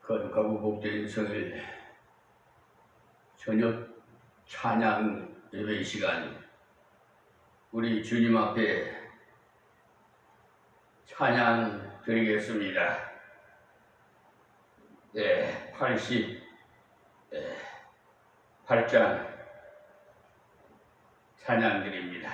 거룩하고 복된 성일 저녁 찬양 예배 시간, 우리 주님 앞에 찬양 드리겠습니다. 88장 찬양 드립니다.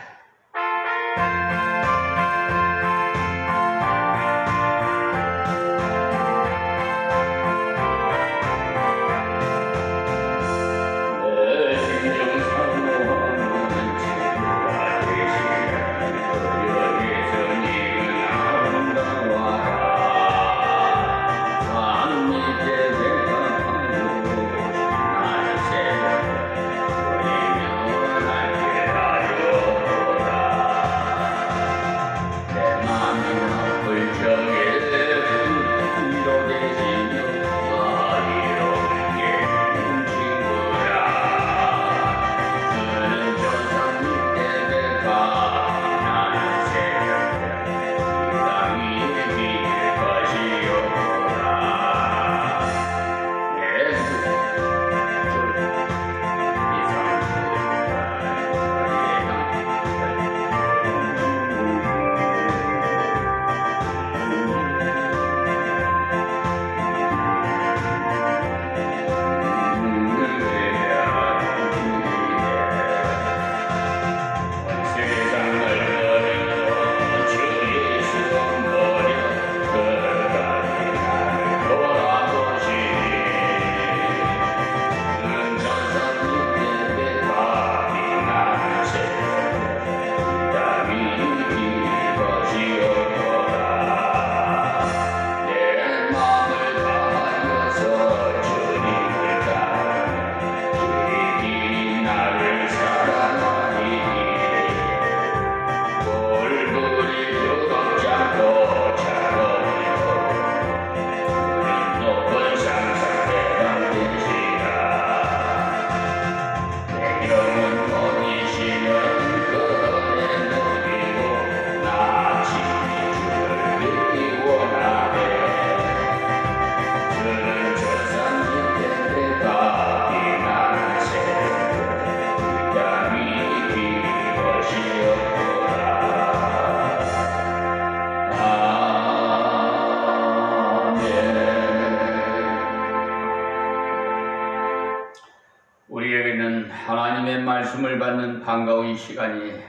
우리에게는 하나님의 말씀을 받는 반가운 시간이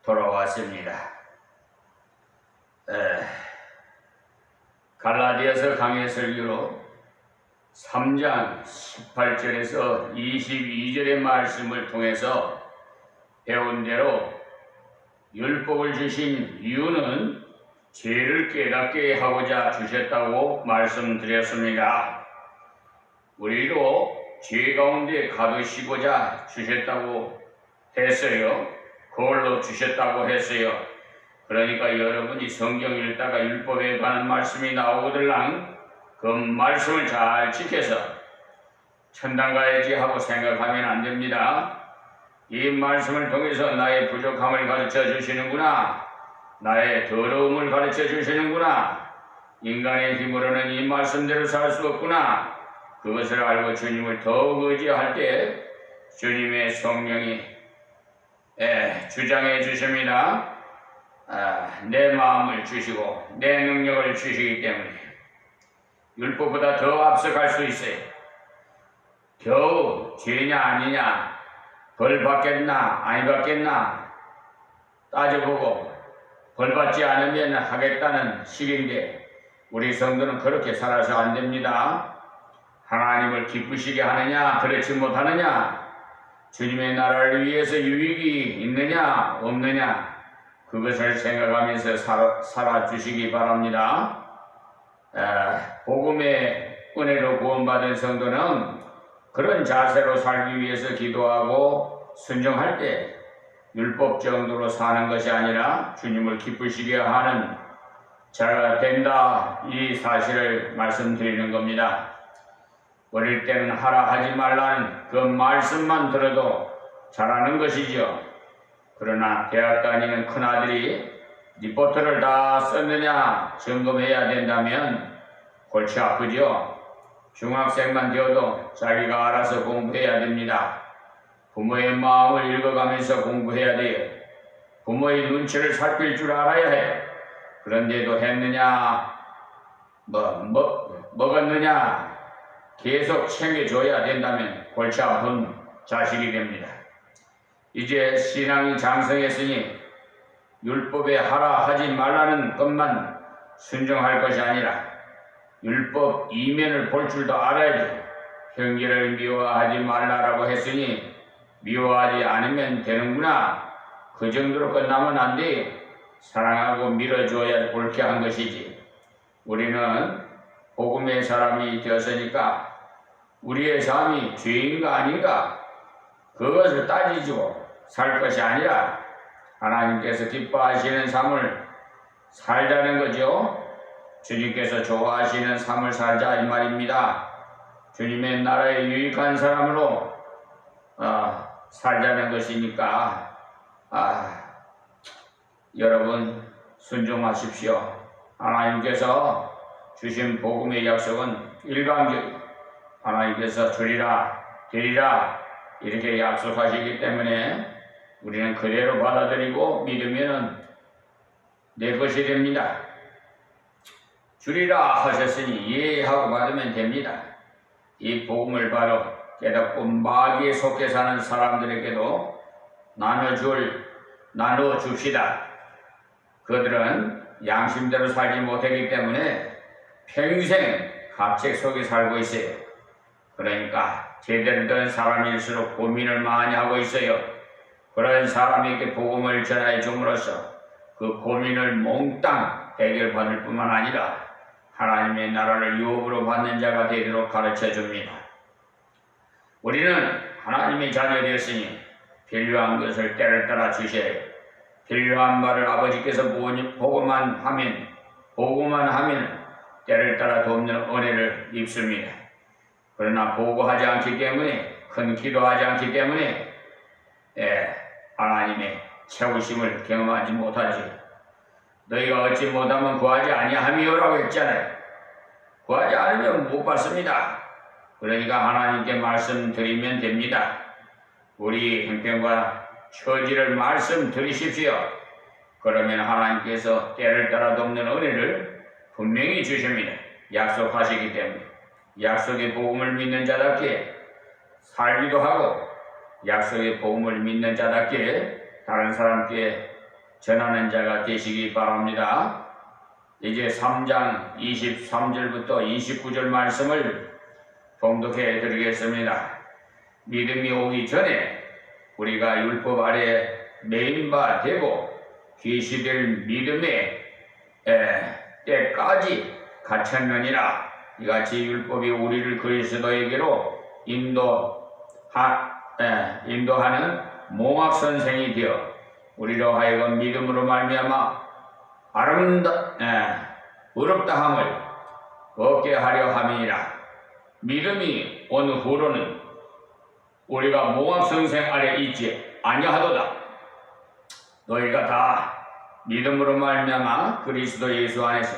돌아왔습니다. 갈라디아서 강해 설교로 3장 18절에서 22절의 말씀을 통해서 배운 대로 율법을 주신 이유는 죄를 깨닫게 하고자 주셨다고 말씀드렸습니다. 우리도 죄 가운데 가두시고자 주셨다고 했어요. 그걸로 주셨다고 했어요. 그러니까 여러분이 성경 읽다가 율법에 관한 말씀이 나오거들랑 그 말씀을 잘 지켜서 천당 가야지 하고 생각하면 안 됩니다. 이 말씀을 통해서 나의 부족함을 가르쳐 주시는구나, 나의 더러움을 가르쳐 주시는구나, 인간의 힘으로는 이 말씀대로 살 수 없구나, 그것을 알고 주님을 더욱 의지할 때 주님의 성령이 주장해 주십니다. 내 마음을 주시고 내 능력을 주시기 때문에 율법보다 더 앞서갈 수 있어요. 겨우 죄냐 아니냐, 벌 받겠나 아니 받겠나 따져보고 벌 받지 않으면 하겠다는 식인데 우리 성도는 그렇게 살아서 안 됩니다. 하나님을 기쁘시게 하느냐 그렇지 못하느냐, 주님의 나라를 위해서 유익이 있느냐 없느냐, 그것을 생각하면서 살아주시기 바랍니다. 복음의 은혜로 구원받은 성도는 그런 자세로 살기 위해서 기도하고 순종할 때 율법 정도로 사는 것이 아니라 주님을 기쁘시게 하는 자가 된다, 이 사실을 말씀드리는 겁니다. 어릴 때는 하라 하지 말라는 그 말씀만 들어도 잘하는 것이죠. 그러나 대학 다니는 큰아들이 리포트를 다 썼느냐 점검해야 된다면 골치 아프죠? 중학생만 되어도 자기가 알아서 공부해야 됩니다. 부모의 마음을 읽어가면서 공부해야 돼요. 부모의 눈치를 살필 줄 알아야 해. 그런데도 했느냐, 먹었느냐, 계속 챙겨줘야 된다면 골치 아픈 자식이 됩니다. 이제 신앙이 장성했으니 율법에 하라 하지 말라는 것만 순종할 것이 아니라 율법 이면을 볼 줄도 알아야 돼. 형제를 미워하지 말라라고 했으니 미워하지 않으면 되는구나. 그 정도로 끝나면 안 돼. 사랑하고 밀어줘야 옳게 한 것이지. 우리는 복음의 사람이 되었으니까 우리의 삶이 죄인가 아닌가 그것을 따지고 살 것이 아니라 하나님께서 기뻐하시는 삶을 살자는 거죠. 주님께서 좋아하시는 삶을 살자 이 말입니다. 주님의 나라에 유익한 사람으로 살자는 것이니까 여러분 순종하십시오. 하나님께서 주신 복음의 약속은 일방적이고 하나님께서 주리라 되리라 이렇게 약속하시기 때문에 우리는 그대로 받아들이고 믿으면 내 것이 됩니다. 주리라 하셨으니 예 하고 받으면 됩니다. 이 복음을 바로 깨닫고 마귀에 속해 사는 사람들에게도 나눠 줍시다. 그들은 양심대로 살지 못하기 때문에 평생 갑책 속에 살고 있어요. 그러니까 제대로 된 사람일수록 고민을 많이 하고 있어요. 그런 사람에게 복음을 전해 줌으로써 그 고민을 몽땅 해결받을 뿐만 아니라 하나님의 나라를 유업으로 받는 자가 되도록 가르쳐 줍니다. 우리는 하나님의 자녀 되었으니 필요한 것을 때를 따라 주셔야 해요. 필요한 말을 아버지께서 보고만 하면 때를 따라 돕는 은혜를 입습니다. 그러나 보고하지 않기 때문에 큰 기도하지 않기 때문에 하나님의 채우심을 경험하지 못하지. 너희가 얻지 못하면 구하지 아니하미요라고 했잖아요. 구하지 않으면 못 받습니다. 그러니까 하나님께 말씀드리면 됩니다. 우리 형편과 처지를 말씀드리십시오. 그러면 하나님께서 때를 따라 돕는 은혜를 분명히 주십니다. 약속하시기 때문에 약속의 복음을 믿는 자답게 살기도 하고 약속의 복음을 믿는 자답게 다른 사람께 전하는 자가 되시기 바랍니다. 이제 3장 23절부터 29절 말씀을 봉독해 드리겠습니다. 믿음이 오기 전에 우리가 율법 아래 매인 바 되고 계시될 믿음의 때까지 갇혔느니라. 이같이 율법이 우리를 그리스도에게로 인도하는 몽학 선생이 되어 우리로 하여금 믿음으로 말미암아 어렵다함을 얻게 하려 함이니라. 믿음이 온 후로는 우리가 몽학 선생 아래 있지 아니하도다. 너희가 다 믿음으로 말미암아 그리스도 예수 안에서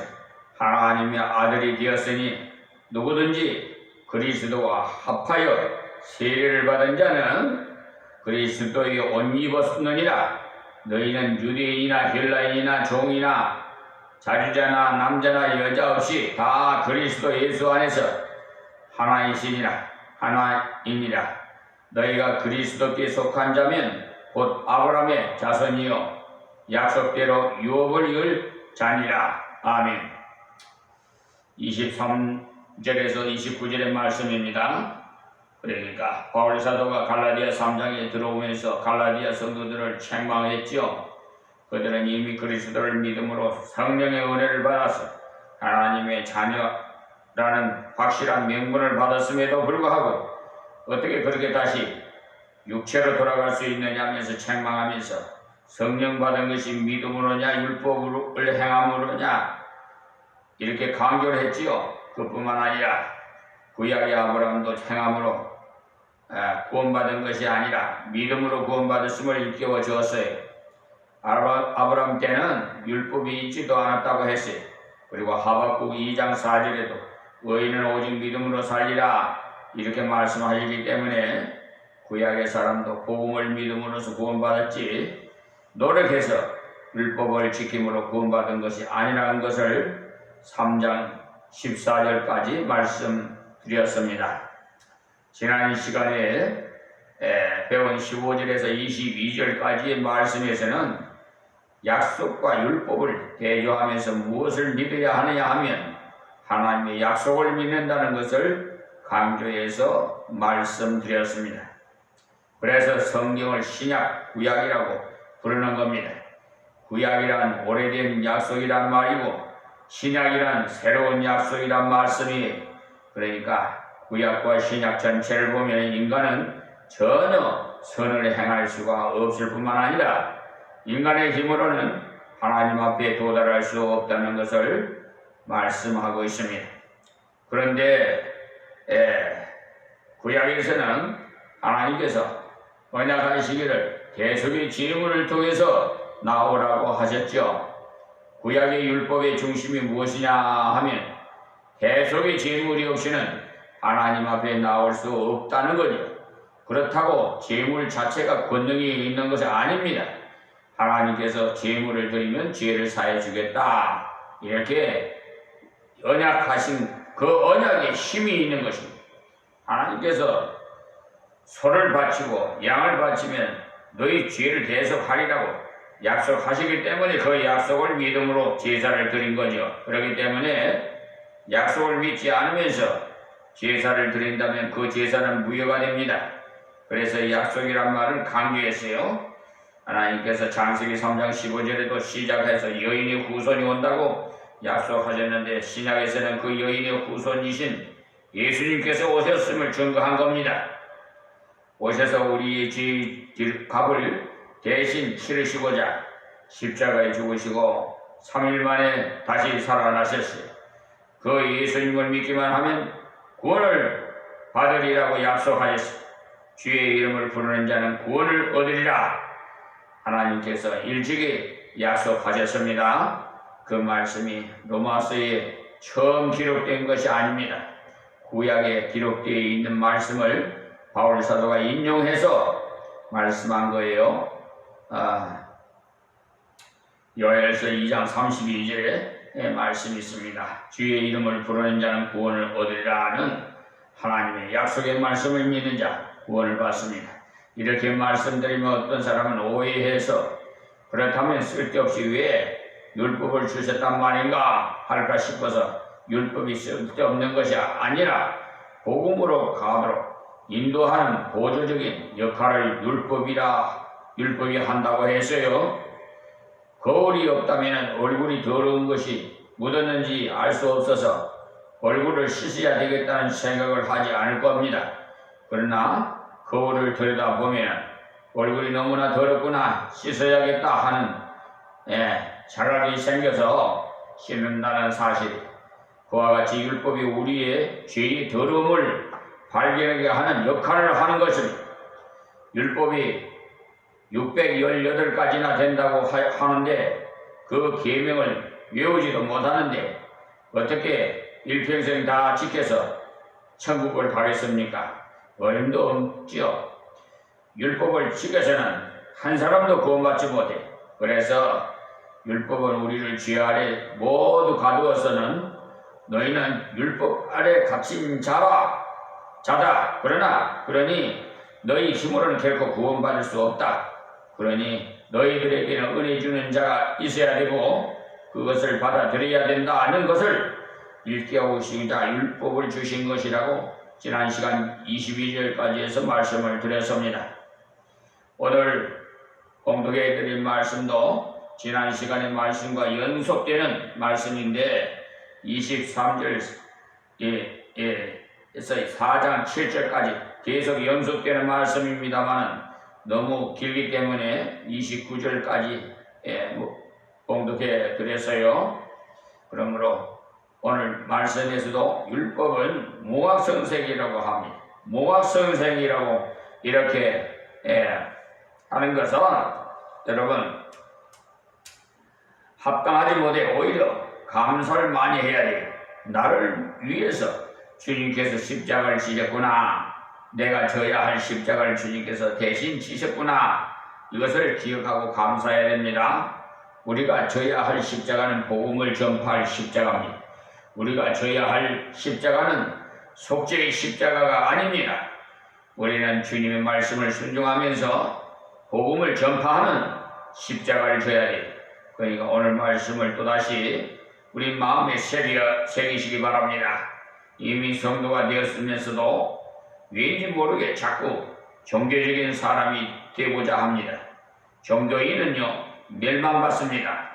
하나님의 아들이 되었으니 누구든지 그리스도와 합하여 세례를 받은 자는 그리스도의 옷 입었느니라. 너희는 유대인이나 헬라인이나 종이나 자주자나 남자나 여자 없이 다 그리스도 예수 안에서 하나이니라. 너희가 그리스도께 속한 자면 곧 아브라함의 자손이요 약속대로 유업을 이을 자니라. 아멘. 23절에서 29절의 말씀입니다. 그러니까 바울 사도가 갈라디아 3장에 들어오면서 갈라디아 성도들을 책망했지요. 그들은 이미 그리스도를 믿음으로 성령의 은혜를 받아서 하나님의 자녀라는 확실한 명분을 받았음에도 불구하고 어떻게 그렇게 다시 육체로 돌아갈 수 있느냐 하면서 책망하면서 성령 받은 것이 믿음으로냐 율법을 행함으로냐 이렇게 강조를 했지요. 그뿐만 아니라 구약의 아브라함도 행함으로 구원받은 것이 아니라 믿음으로 구원받았음을 일깨워 주었어요. 아브라함 때는 율법이 있지도 않았다고 했어요. 그리고 하박국 2장 4절에도 의인은 오직 믿음으로 살리라 이렇게 말씀하시기 때문에 구약의 사람도 복음을 믿음으로써 구원받았지 노력해서 율법을 지킴으로 구원받은 것이 아니라는 것을 3장 14절까지 말씀드렸습니다. 지난 시간에 배운 15절에서 22절까지의 말씀에서는 약속과 율법을 대조하면서 무엇을 믿어야 하느냐 하면 하나님의 약속을 믿는다는 것을 강조해서 말씀드렸습니다. 그래서 성경을 신약, 구약이라고 부르는 겁니다. 구약이란 오래된 약속이란 말이고 신약이란 새로운 약속이란 말씀이 그러니까 구약과 신약 전체를 보면 인간은 전혀 선을 행할 수가 없을 뿐만 아니라 인간의 힘으로는 하나님 앞에 도달할 수 없다는 것을 말씀하고 있습니다. 그런데 구약에서는 하나님께서 언약하시기를 계속의 질문을 통해서 나오라고 하셨죠. 구약의 율법의 중심이 무엇이냐 하면 계속의 제물이 없이는 하나님 앞에 나올 수 없다는 거죠. 그렇다고 제물 자체가 권능이 있는 것이 아닙니다. 하나님께서 제물을 드리면 죄를 사해 주겠다 이렇게 언약하신 그 언약에 힘이 있는 것입니다. 하나님께서 소를 바치고 양을 바치면 너희 죄를 대속하리라고 약속하시기 때문에 그 약속을 믿음으로 제사를 드린 거죠. 그렇기 때문에 약속을 믿지 않으면서 제사를 드린다면 그 제사는 무효가 됩니다. 그래서 약속이란 말을 강조했어요. 하나님께서 창세기 3장 15절에도 시작해서 여인의 후손이 온다고 약속하셨는데 신약에서는 그 여인의 후손이신 예수님께서 오셨음을 증거한 겁니다. 오셔서 우리의 죄 값을 대신 치르시고자 십자가에 죽으시고 3일 만에 다시 살아나셨어요. 그 예수님을 믿기만 하면 구원을 받으리라고 약속하셨어요. 주의 이름을 부르는 자는 구원을 얻으리라 하나님께서 일찍이 약속하셨습니다. 그 말씀이 로마서에 처음 기록된 것이 아닙니다. 구약에 기록되어 있는 말씀을 바울 사도가 인용해서 말씀한 거예요. 요엘서 2장 32절에 말씀이 있습니다. 주의 이름을 부르는 자는 구원을 얻으리라는 하나님의 약속의 말씀을 믿는 자 구원을 받습니다. 이렇게 말씀드리면 어떤 사람은 오해해서 그렇다면 쓸데없이 왜 율법을 주셨단 말인가 할까 싶어서 율법이 쓸데없는 것이 아니라 복음으로 가도록 인도하는 보조적인 역할을 율법이 한다고 했어요. 거울이 없다면 얼굴이 더러운 것이 묻었는지 알 수 없어서 얼굴을 씻어야 되겠다는 생각을 하지 않을 겁니다. 그러나 거울을 들여다보면 얼굴이 너무나 더럽구나 씻어야겠다 하는 자각이 생겨서 씻는다는 사실, 그와 같이 율법이 우리의 죄의 더러움을 발견하게 하는 역할을 하는 것입니다. 율법이 618가지나 된다고 하는데 그 계명을 외우지도 못하는데 어떻게 일평생 다 지켜서 천국을 가겠습니까? 어림도 없지요. 율법을 지켜서는 한 사람도 구원받지 못해. 그래서 율법은 우리를 죄 아래 모두 가두어서는 너희는 율법 아래 갇힌 자다. 그러니 너희 힘으로는 결코 구원받을 수 없다. 그러니 너희들에게는 은혜 주는 자가 있어야 되고 그것을 받아들여야 된다는 것을 일깨우시고자 율법을 주신 것이라고 지난 시간 22절까지 해서 말씀을 드렸습니다. 오늘 공독해 드린 말씀도 지난 시간의 말씀과 연속되는 말씀인데 23절에서 4장 7절까지 계속 연속되는 말씀입니다만 너무 길기 때문에 29절까지 공독해 드렸어요. 그러므로 오늘 말씀에서도 율법은 모학성생이라고 합니다. 모학성생이라고 이렇게 하는 것은 여러분 합당하지 못해 오히려 감사를 많이 해야 돼요. 나를 위해서 주님께서 십자가를 지셨구나. 내가 져야 할 십자가를 주님께서 대신 지셨구나. 이것을 기억하고 감사해야 됩니다. 우리가 져야 할 십자가는 복음을 전파할 십자가입니다. 우리가 져야 할 십자가는 속죄의 십자가가 아닙니다. 우리는 주님의 말씀을 순종하면서 복음을 전파하는 십자가를 져야 돼요. 그러니까 오늘 말씀을 또다시 우리 마음에 새기시기 바랍니다. 이미 성도가 되었으면서도 왠지 모르게 자꾸 종교적인 사람이 되고자 합니다. 종교인은요 멸망받습니다.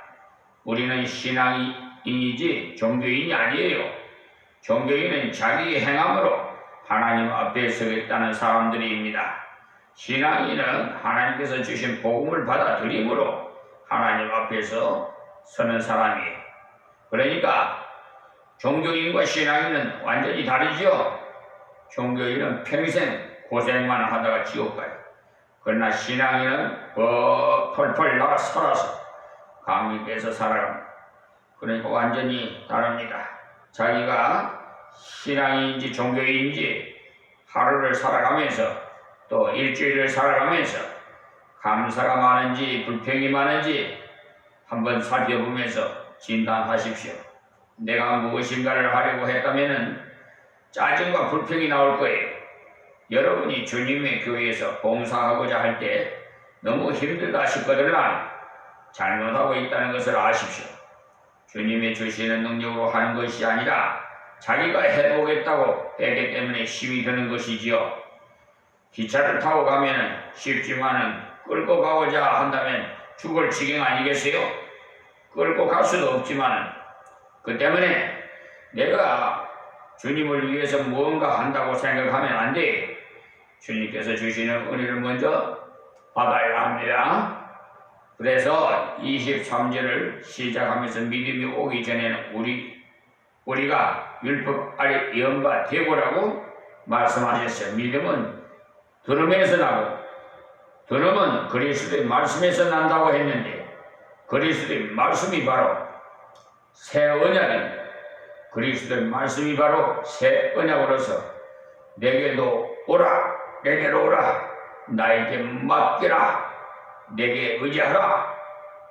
우리는 신앙인이지 종교인이 아니에요. 종교인은 자기의 행함으로 하나님 앞에 서겠다는 사람들입니다. 신앙인은 하나님께서 주신 복음을 받아들임으로 하나님 앞에서 서는 사람이에요. 그러니까 종교인과 신앙인은 완전히 다르죠. 종교인은 평생 고생만 하다가 지옥 가요. 그러나 신앙인은 펄펄 날아 살아서 강림에서 살아갑니다. 그러니까 완전히 다릅니다. 자기가 신앙인인지 종교인인지 하루를 살아가면서 또 일주일을 살아가면서 감사가 많은지 불평이 많은지 한번 살펴보면서 진단하십시오. 내가 무엇인가를 하려고 했다면 짜증과 불평이 나올 거예요. 여러분이 주님의 교회에서 봉사하고자 할 때 너무 힘들다 싶거든요. 잘못하고 있다는 것을 아십시오. 주님의 주시는 능력으로 하는 것이 아니라 자기가 해보겠다고 했기 때문에 힘이 드는 것이지요. 기차를 타고 가면은 쉽지만은 끌고 가고자 한다면 죽을 지경 아니겠어요? 끌고 갈 수도 없지만은 그 때문에 내가 주님을 위해서 무언가 한다고 생각하면 안 돼. 주님께서 주시는 은혜를 먼저 받아야 합니다. 그래서 23절을 시작하면서 믿음이 오기 전에는 우리가 율법 아래 예언과 대고라고 말씀하셨어요. 믿음은 들음에서 나고 들음은 그리스도의 말씀에서 난다고 했는데 그리스도의 말씀이 바로 새 언약입니다. 그리스도의 말씀이 바로 새 언약으로서 내게도 오라, 내게로 오라, 나에게 맡기라, 내게 의지하라,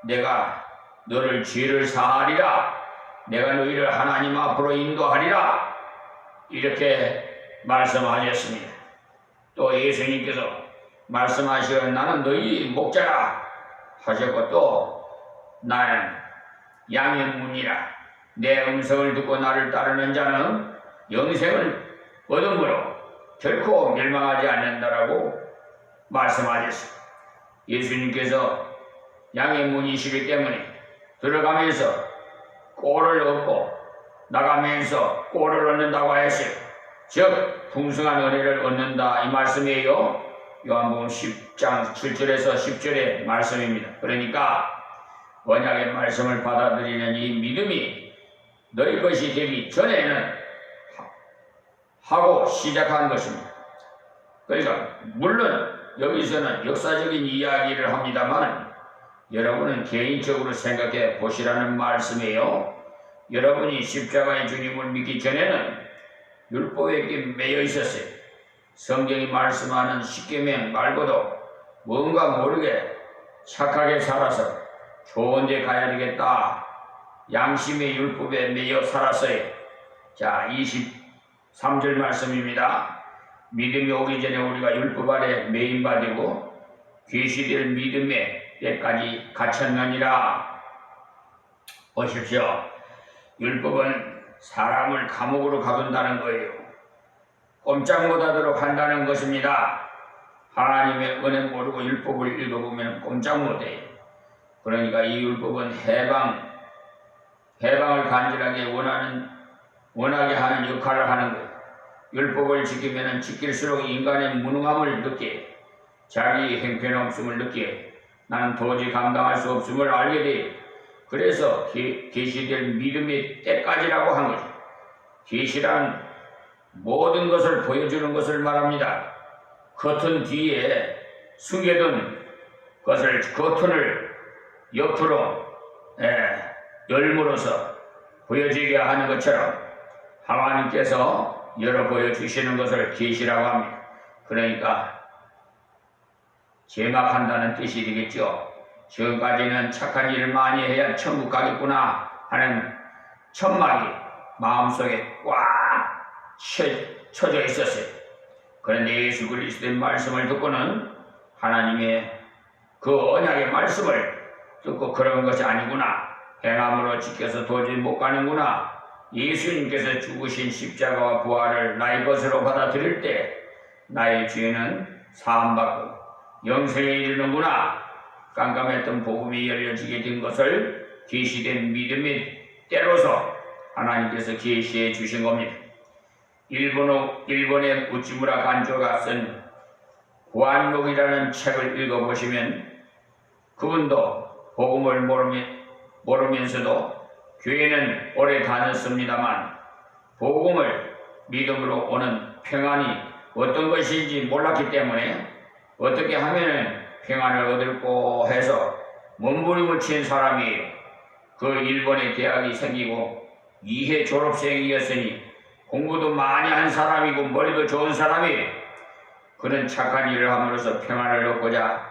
내가 너를 죄를 사하리라, 내가 너희를 하나님 앞으로 인도하리라, 이렇게 말씀하셨습니다. 또 예수님께서 말씀하시어 나는 너희 목자라 하셨고 또 나는 양의 문이라 내 음성을 듣고 나를 따르는 자는 영생을 얻음으로 결코 멸망하지 않는다라고 말씀하셨습니다. 예수님께서 양의 문이시기 때문에 들어가면서 꼴을 얻고 나가면서 꼴을 얻는다고 하였어요. 즉 풍성한 은혜를 얻는다 이 말씀이에요. 요한복음 10장 7절에서 10절의 말씀입니다. 그러니까 언약의 말씀을 받아들이는 이 믿음이 너희 것이 되기 전에는 하고 시작한 것입니다. 그러니까 물론 여기서는 역사적인 이야기를 합니다만 여러분은 개인적으로 생각해 보시라는 말씀이에요. 여러분이 십자가의 주님을 믿기 전에는 율법에게 매여 있었어요. 성경이 말씀하는 십계명 말고도 뭔가 모르게 착하게 살아서 좋은 데 가야 되겠다. 양심의 율법에 매여 살았어요. 자, 23절 말씀입니다. 믿음이 오기 전에 우리가 율법 아래 매인 바 되고 계시될 믿음의 때까지 갇혔느니라. 보십시오. 율법은 사람을 감옥으로 가둔다는 거예요. 꼼짝 못하도록 한다는 것입니다. 하나님의 은혜 모르고 율법을 읽어보면 꼼짝 못해요. 그러니까 이 율법은 해방을 간절하게 원하게 하는 역할을 하는 거예요. 율법을 지키면 지킬수록 인간의 무능함을 느끼 자기 형편없음을 느끼 나는 도저히 감당할 수 없음을 알게 돼요. 그래서 계시될 믿음의 때까지라고 한 거죠. 계시란 모든 것을 보여주는 것을 말합니다. 커튼 뒤에 숨겨둔 것을 커튼을 옆으로 열므로서 보여지게 하는 것처럼 하나님께서 열어 보여주시는 것을 계시라고 합니다. 그러니까 제막한다는 뜻이 되겠죠. 지금까지는 착한 일을 많이 해야 천국 가겠구나 하는 천막이 마음속에 꽉 쳐져 있었어요. 그런데 예수 그리스도의 말씀을 듣고는 하나님의 그 언약의 말씀을 듣고 그런 것이 아니구나, 행함으로 지켜서 도저히 못 가는구나, 예수님께서 죽으신 십자가와 부활을 나의 것으로 받아들일 때 나의 죄는 사함받고 영생에 이르는구나, 깜깜했던 복음이 열려지게 된 것을 계시된 믿음의 때로서 하나님께서 계시해 주신 겁니다. 일본의 우찌무라 간조가 쓴 구안록이라는 책을 읽어보시면 그분도 복음을 모르면서도 교회는 오래 다녔습니다만 복음을 믿음으로 오는 평안이 어떤 것인지 몰랐기 때문에 어떻게 하면 평안을 얻을까 해서 몸부림을 친 사람이 그 일본의 대학이 생기고 2회 졸업생이었으니 공부도 많이 한 사람이고 머리도 좋은 사람이 그는 착한 일을 함으로써 평안을 얻고자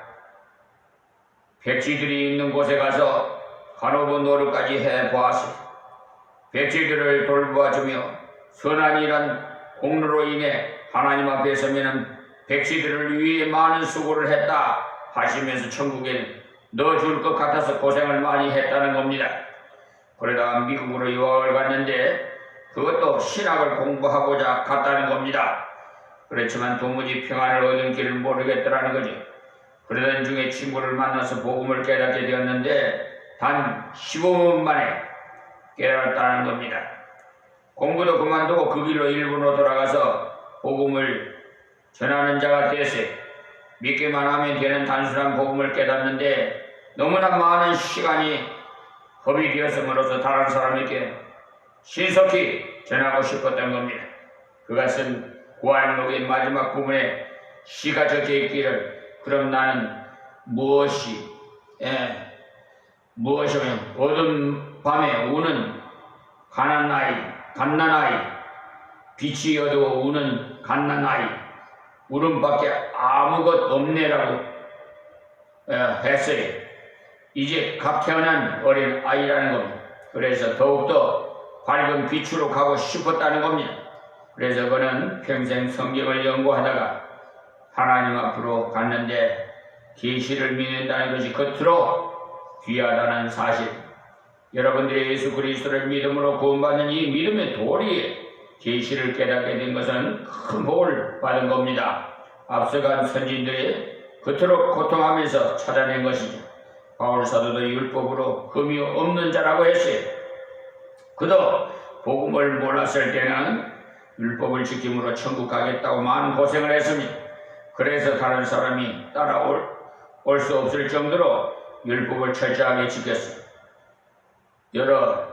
백지들이 있는 곳에 가서 간호부 노릇까지 해보았으니 백지들을 돌보아주며 선한 일한 공로로 인해 하나님 앞에 서면은 백지들을 위해 많은 수고를 했다 하시면서 천국에 넣어줄 것 같아서 고생을 많이 했다는 겁니다. 그러다가 미국으로 유학을 갔는데 그것도 신학을 공부하고자 갔다는 겁니다. 그렇지만 도무지 평안을 얻은 길을 모르겠더라는 거죠. 그러던 중에 친구를 만나서 복음을 깨닫게 되었는데 단 15분 만에 깨달았다는 겁니다. 공부도 그만두고 그 길로 일본으로 돌아가서 복음을 전하는 자가 됐어요. 믿기만 하면 되는 단순한 복음을 깨닫는데 너무나 많은 시간이 허비되었음으로써 다른 사람에게 신속히 전하고 싶었던 겁니다. 그것은 구안록의 마지막 부분에 시가 적혀 있기를 그럼 나는 무엇이면 어두운 밤에 우는 갓난아이 빛이 어두워 우는 갓난아이 울음밖에 아무것 없네라고 했어요. 이제 갓 태어난 어린 아이라는 겁니다. 그래서 더욱더 밝은 빛으로 가고 싶었다는 겁니다. 그래서 그는 평생 성경을 연구하다가 하나님 앞으로 갔는데 계시를 믿는다는 것이 겉으로 귀하다는 사실, 여러분들이 예수 그리스도를 믿음으로 구원받는 이 믿음의 도리에 계시를 깨닫게 된 것은 큰 복을 받은 겁니다. 앞서간 선진들이 겉으로 고통하면서 찾아낸 것이죠. 바울 사도도 율법으로 흠이 없는 자라고 했어요. 그도 복음을 몰랐을 때는 율법을 지킴으로 천국 가겠다고 많은 고생을 했습니다. 그래서 다른 사람이 따라올 수 없을 정도로 율법을 철저하게 지켰어요. 여러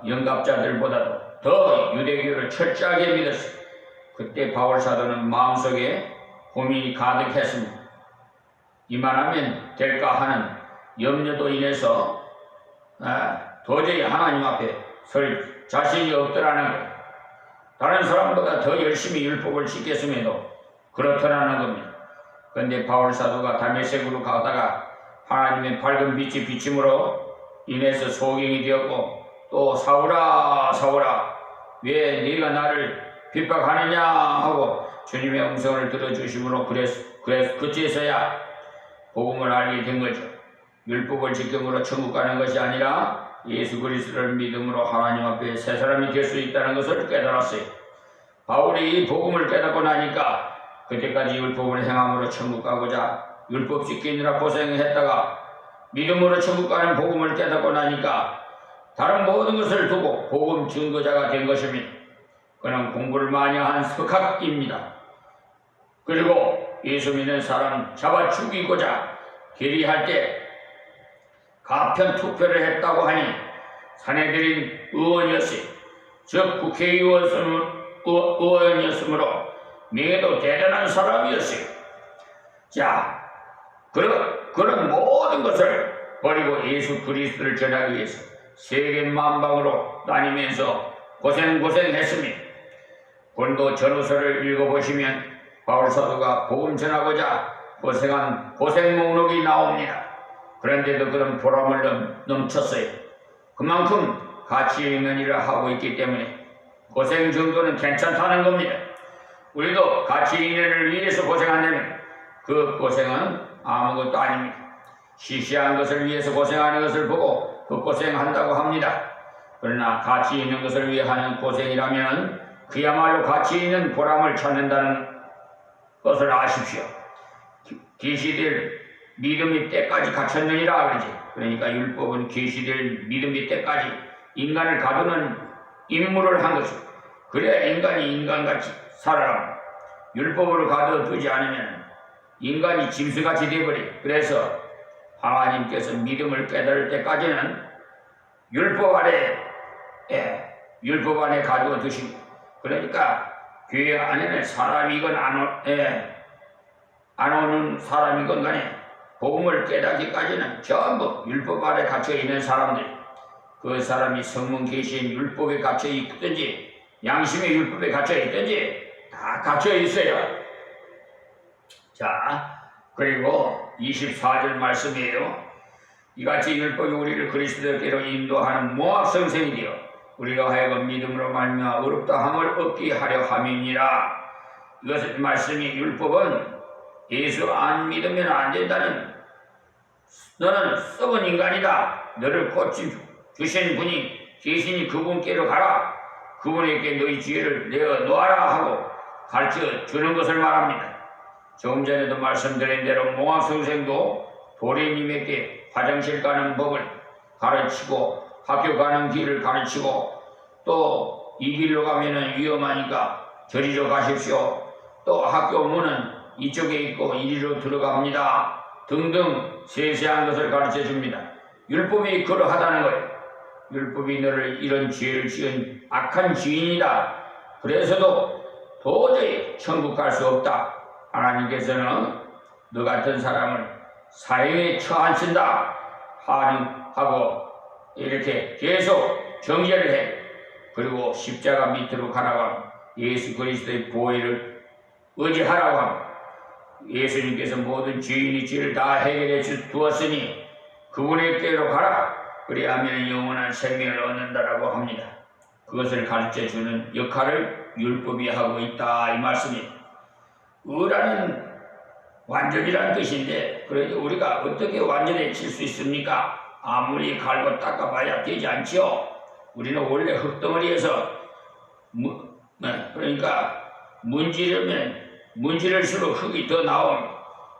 영갑자들보다도 더 유대교를 철저하게 믿었어요. 그때 바울 사도는 마음속에 고민이 가득했습니다. 이만하면 될까 하는 염려도 인해서 도저히 하나님 앞에 설 자신이 없더라는 거예요. 다른 사람보다 더 열심히 율법을 지켰음에도 그렇더라는 겁니다. 그런데 바울 사도가 다메섹으로 가다가 하나님의 밝은 빛이 비침으로 인해서 소경이 되었고 또 사울아 왜 네가 나를 핍박하느냐 하고 주님의 음성을 들어주심으로 그때서야 복음을 알게 된 거죠. 율법을 지킴으로 천국 가는 것이 아니라 예수 그리스도를 믿음으로 하나님 앞에 새 사람이 될 수 있다는 것을 깨달았어요. 바울이 이 복음을 깨닫고 나니까 그때까지 율법을 행함으로 천국 가고자 율법 지키느라 고생했다가 믿음으로 천국 가는 복음을 깨닫고 나니까 다른 모든 것을 두고 복음 증거자가 된 것입니다. 그는 공부를 많이 한 석학입니다. 그리고 예수 믿는 사람 잡아 죽이고자 결의할 때 가편 투표를 했다고 하니 산헤드린 의원이었어요. 즉 국회의원이었으므로 명예도 대단한 사람이었어요. 자, 그런 모든 것을 버리고 예수 그리스도를 전하기 위해서 세계 만방으로 다니면서 고생했습니다. 본도 전후서를 읽어보시면 바울 사도가 복음 전하고자 고생한 고생 목록이 나옵니다. 그런데도 그런 보람을 넘쳤어요. 그만큼 가치 있는 일을 하고 있기 때문에 고생 정도는 괜찮다는 겁니다. 우리도 가치 있는 일을 위해서 고생한다면 그 고생은 아무것도 아닙니다. 시시한 것을 위해서 고생하는 것을 보고 그 고생한다고 합니다. 그러나 가치 있는 것을 위해 하는 고생이라면 그야말로 가치 있는 보람을 찾는다는 것을 아십시오. 계시될 믿음의 때까지 갖췄느니라 그러지. 그러니까 율법은 계시될 믿음의 때까지 인간을 가두는 임무를 한 것이고, 그래야 인간이 인간같이 살아갑니다. 율법으로 가둬두지 않으면 인간이 짐승같이 되어버려. 그래서 하나님께서 믿음을 깨달을 때까지는 율법 안에 가두어 두시고, 그러니까 교회 안에는 사람이건 안 오는 사람이건 간에 복음을 깨닫기까지는 전부 율법 아래 갇혀 있는 사람들, 그 사람이 성문 계신 율법에 갇혀 있든지 양심의 율법에 갇혀 있든지 다 갇혀 있어요. 자, 그리고 24절 말씀이에요. 이같이 율법이 우리를 그리스도께로 인도하는 모압성생이 되어 우리로 하여금 믿음으로 말미암아 의롭다함을 얻게 하려 함이니라. 이것은 말씀이 율법은 예수 안 믿으면 안 된다는, 너는 썩은 인간이다, 너를 고쳐 주신 분이 계시니 그분께로 가라, 그분에게 너희 죄를 내어 놓아라 하고 가르쳐 주는 것을 말합니다. 조금 전에도 말씀드린 대로 모압 선생도 도련님에게 화장실 가는 법을 가르치고 학교 가는 길을 가르치고, 또 이 길로 가면은 위험하니까 저리로 가십시오, 또 학교 문은 이쪽에 있고 이리로 들어갑니다 등등 세세한 것을 가르쳐 줍니다. 율법이 그러하다는 거예요. 율법이 너를 이런 죄를 지은 악한 죄인이다, 그래서도 도저히 천국 갈 수 없다, 하나님께서는 너 같은 사람을 사형에 처하신다 하고 이렇게 계속 정죄를 해. 그리고 십자가 밑으로 가라고 예수 그리스도의 보혈을 의지하라고 합니다. 예수님께서 모든 죄인의 죄를 다 해결해 두었으니 그분에게로 가라, 그리하면 영원한 생명을 얻는다라고 합니다. 그것을 가르쳐주는 역할을 율법이 하고 있다, 이 말씀입니다. 의라는 완전이라는 뜻인데, 그래서 우리가 어떻게 완전해질 수 있습니까? 아무리 갈고 닦아봐야 되지 않지요. 우리는 원래 흙덩어리에서 그러니까 문지를수록 흙이 더 나오면,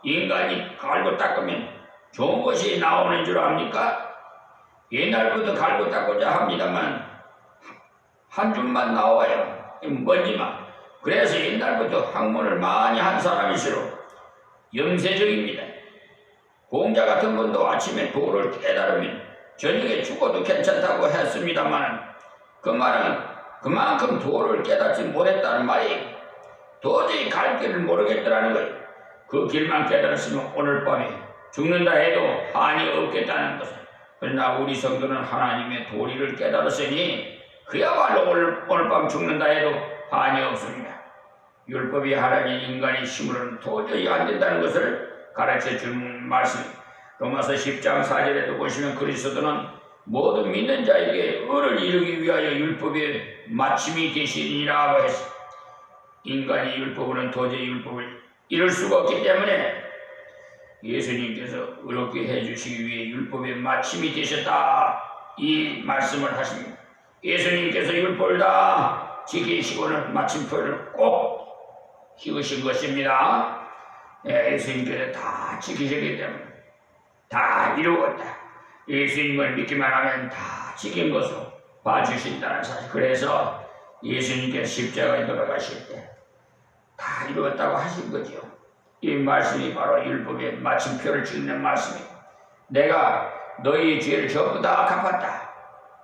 인간이 갈고 닦으면 좋은 것이 나오는 줄 압니까? 옛날부터 갈고 닦고자 합니다만 한 줌만 나와요, 먼지만. 그래서 옛날부터 학문을 많이 한 사람일수록 염세적입니다. 공자 같은 분도 아침에 도를 깨달으면 저녁에 죽어도 괜찮다고 했습니다만, 그 말은 그만큼 도를 깨닫지 못했다는 말이 도저히 갈 길을 모르겠더라는 거예요. 그 길만 깨달았으면 오늘 밤에 죽는다 해도 한이 없겠다는 것을. 그러나 우리 성도는 하나님의 도리를 깨달았으니 그야말로 오늘 밤 죽는다 해도 한이 없습니다. 율법이 하나님 인간의 힘으로는 도저히 안 된다는 것을 가르쳐 주는 말씀. 로마서 10장 4절에도 보시면 그리스도는 모든 믿는 자에게 의를 이루기 위하여 율법의 마침이 되시니라고 했습니다. 인간이 율법으로는 도저히 율법을 이룰 수가 없기 때문에 예수님께서 의롭게 해주시기 위해 율법의 마침이 되셨다, 이 말씀을 하십니다. 예수님께서 율법을 다 지키시고는 마침표를 꼭 찍으신 것입니다. 예수님께서 다 지키셨기 때문에 다 이루었다. 예수님을 믿기만 하면 다 지킨 것으로 봐주신다는 사실. 그래서 예수님께서 십자가에 돌아가실 때 다 이루었다고 하신 거죠. 이 말씀이 바로 율법의 마침표를 찍는 말씀이에요. 내가 너희 죄를 전부 다 갚았다,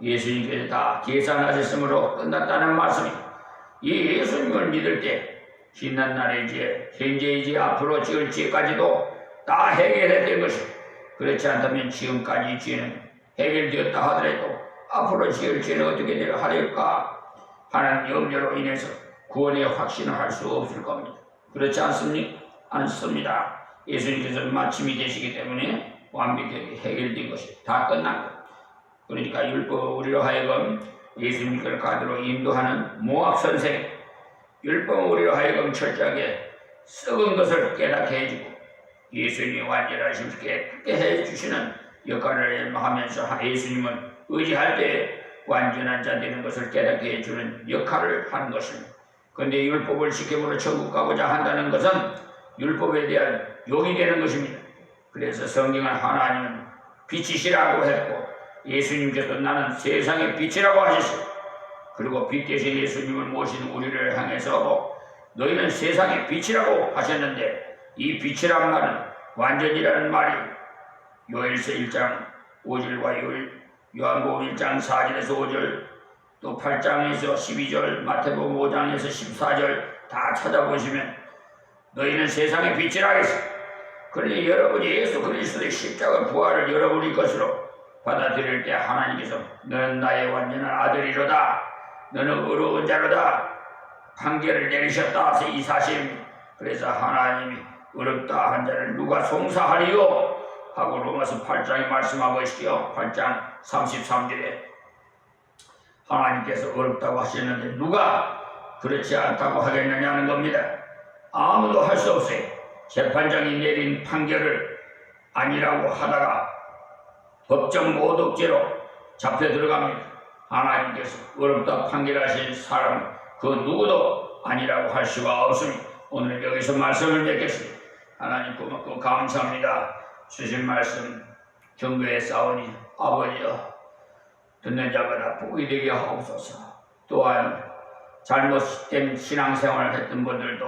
예수님께서 다 계산하셨으므로 끝났다는 말씀이에요. 이 예수님을 믿을 때 지난날의 죄, 현재의 죄, 앞으로 지을 죄까지도 다 해결된 것이에요. 그렇지 않다면 지금까지 죄는 해결되었다 하더라도 앞으로 지을 죄는 어떻게 하려까? 하는 염려로 인해서 구원의 확신을 할 수 없을 겁니다. 그렇지 않습니다. 예수님께서 마침이 되시기 때문에 완벽하게 해결된 것이 다 끝난 것. 그러니까 율법 우리로 하여금 예수님께로 가도록 인도하는 모학 선생, 율법 우리로 하여금 철저하게 썩은 것을 깨닫게 해주고 예수님이 완전하심을 깨닫게 해주시는 역할을 하면서 예수님은 의지할 때 완전한 자 되는 것을 깨닫게 해주는 역할을 하는 것입니다. 그런데 율법을 지켜보러 천국 가고자 한다는 것은 율법에 대한 욕이 되는 것입니다. 그래서 성경은 하나님은 빛이시라고 했고 예수님께서 나는 세상의 빛이라고 하셨어요. 그리고 빛 대신 예수님을 모신 우리를 향해서 너희는 세상의 빛이라고 하셨는데 이 빛이란 말은 완전이라는 말이 요엘서 1장 5절과 요한복음 1장 4절에서 5절 또 8장에서 12절 마태복음 5장에서 14절 다 찾아보시면 너희는 세상의 빛이라 했어요. 그러니 여러분이 예수 그리스도의 십자가 부활을 여러분의 것으로 받아들일 때 하나님께서 너는 나의 완전한 아들이로다. 너는 의로운 자로다. 판결을 내리셨다 하서 이 사실입니다. 그래서 하나님이 의롭다 한 자를 누가 송사하리요? 하고 로마서 8장에 말씀하고 계시죠. 8장 33절에 하나님께서 어렵다고 하셨는데 누가 그렇지 않다고 하겠느냐는 겁니다. 아무도 할 수 없어요. 재판장이 내린 판결을 아니라고 하다가 법정 모독죄로 잡혀 들어갑니다. 하나님께서 어렵다 판결하신 사람 그 누구도 아니라고 할 수가 없으니 오늘 여기서 말씀을 맺겠습니다. 하나님 고맙고 감사합니다. 주신 말씀 경배에 싸우니 아버지여 듣는 자마다 복이 되게 하옵소서. 또한 잘못된 신앙생활을 했던 분들도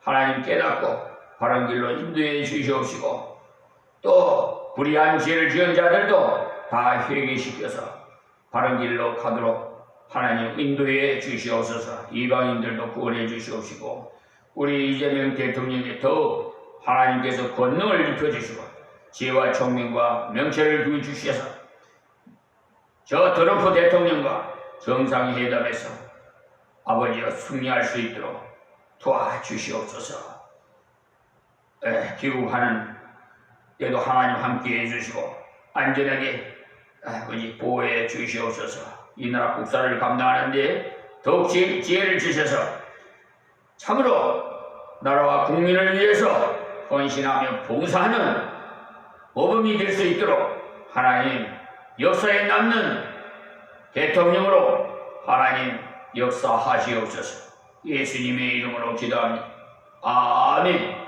하나님 깨닫고 바른 길로 인도해 주시옵시고 또 불의한 죄를 지은 자들도 다 회개시켜서 바른 길로 가도록 하나님 인도해 주시옵소서. 이방인들도 구원해 주시옵시고 우리 이재명 대통령에 더욱 하나님께서 권능을 입혀주시고 지혜와 총명과 명철을 주셔서 저 트럼프 대통령과 정상회담에서 아버지가 승리할 수 있도록 도와주시옵소서. 귀국하는 때도 하나님 함께 해주시고 안전하게 아버지 보호해 주시옵소서. 이 나라 국사를 감당하는데 더욱 지혜를 주셔서 참으로 나라와 국민을 위해서 헌신하며 봉사하는 모범이 될 수 있도록 하나님 역사에 남는 대통령으로 하나님 역사하시옵소서. 예수님의 이름으로 기도합니다. 아멘.